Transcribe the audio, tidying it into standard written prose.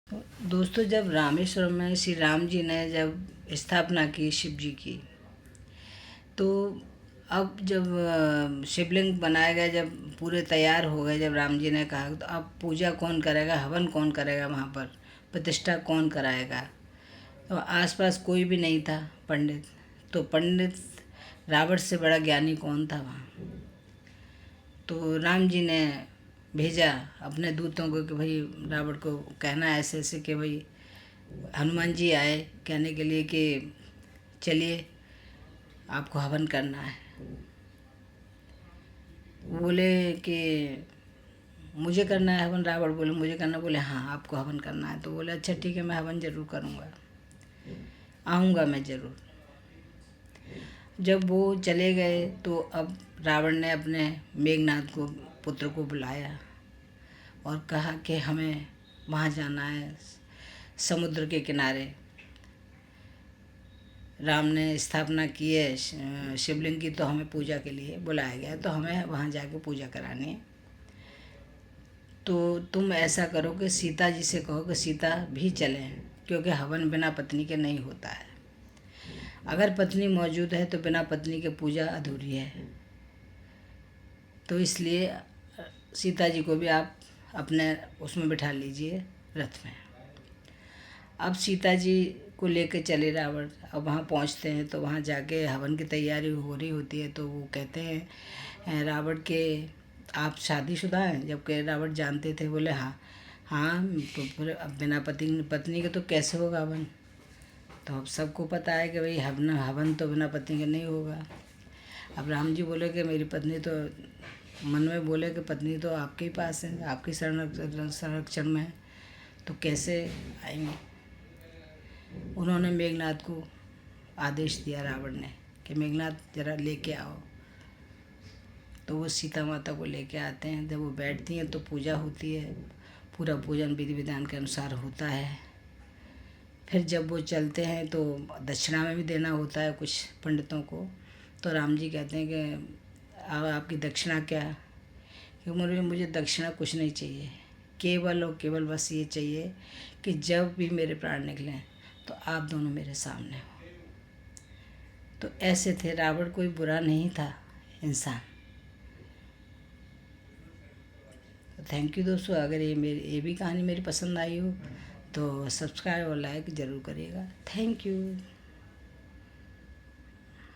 दोस्तों, जब रामेश्वरम में श्री राम जी ने जब स्थापना की शिव जी की, तो अब जब शिवलिंग बनाया गया, जब पूरे तैयार हो गए, जब राम जी ने कहा तो अब पूजा कौन करेगा, हवन कौन करेगा, वहाँ पर प्रतिष्ठा कौन कराएगा। तो आसपास कोई भी नहीं था पंडित। तो पंडित रावण से बड़ा ज्ञानी कौन था वहाँ। तो राम जी ने भेजा अपने दूतों को कि भाई रावण को कहना ऐसे ऐसे कि भाई हनुमान जी आए कहने के लिए कि चलिए आपको हवन करना है। बोले कि मुझे करना है हवन। रावण बोले मुझे करना। बोले हाँ आपको हवन करना है। तो बोले अच्छा ठीक है, मैं हवन ज़रूर करूँगा, आऊँगा मैं ज़रूर। जब वो चले गए तो अब रावण ने अपने मेघनाथ को पुत्र को बुलाया और कहा कि हमें वहाँ जाना है समुद्र के किनारे। राम ने स्थापना की है शिवलिंग की, तो हमें पूजा के लिए बुलाया गया, तो हमें वहाँ जाके पूजा करानी है। तो तुम ऐसा करो कि सीता जी से कहो कि सीता भी चलें, क्योंकि हवन बिना पत्नी के नहीं होता है। अगर पत्नी मौजूद है तो बिना पत्नी के पूजा अधूरी है। तो इसलिए सीता जी को भी आप अपने उसमें बिठा लीजिए, रथ में। अब सीता जी को लेकर चले रावण। अब वहाँ पहुँचते हैं तो वहाँ जाके हवन की तैयारी हो रही होती है। तो वो कहते हैं रावण के आप शादीशुदा हैं, जबकि रावण जानते थे। बोले हाँ हाँ, तो फिर अब बिना पत्नी के तो कैसे होगा हवन। तो अब सबको पता है कि भाई हवन तो बिना पत्नी के नहीं होगा। अब राम जी बोले कि मेरी पत्नी तो, मन में बोले कि पत्नी तो आपके ही पास है, आपकी संरक्षण में है, तो कैसे आएंगे। उन्होंने मेघनाथ को आदेश दिया रावण ने कि मेघनाथ जरा लेके आओ। तो वो सीता माता को लेके आते हैं। जब वो बैठती हैं तो पूजा होती है, पूरा पूजन विधि विधान के अनुसार होता है। फिर जब वो चलते हैं तो दक्षिणा में भी देना होता है कुछ पंडितों को। तो राम जी कहते हैं कि आपकी दक्षिणा क्या। कि मुझे दक्षिणा कुछ नहीं चाहिए, केवल और केवल बस ये चाहिए कि जब भी मेरे प्राण निकलें तो आप दोनों मेरे सामने हो। तो ऐसे थे। रावण कोई बुरा नहीं था इंसान। तो थैंक यू दोस्तों। अगर ये भी कहानी मेरी पसंद आई हो तो सब्सक्राइब और लाइक ज़रूर करिएगा। Thank you.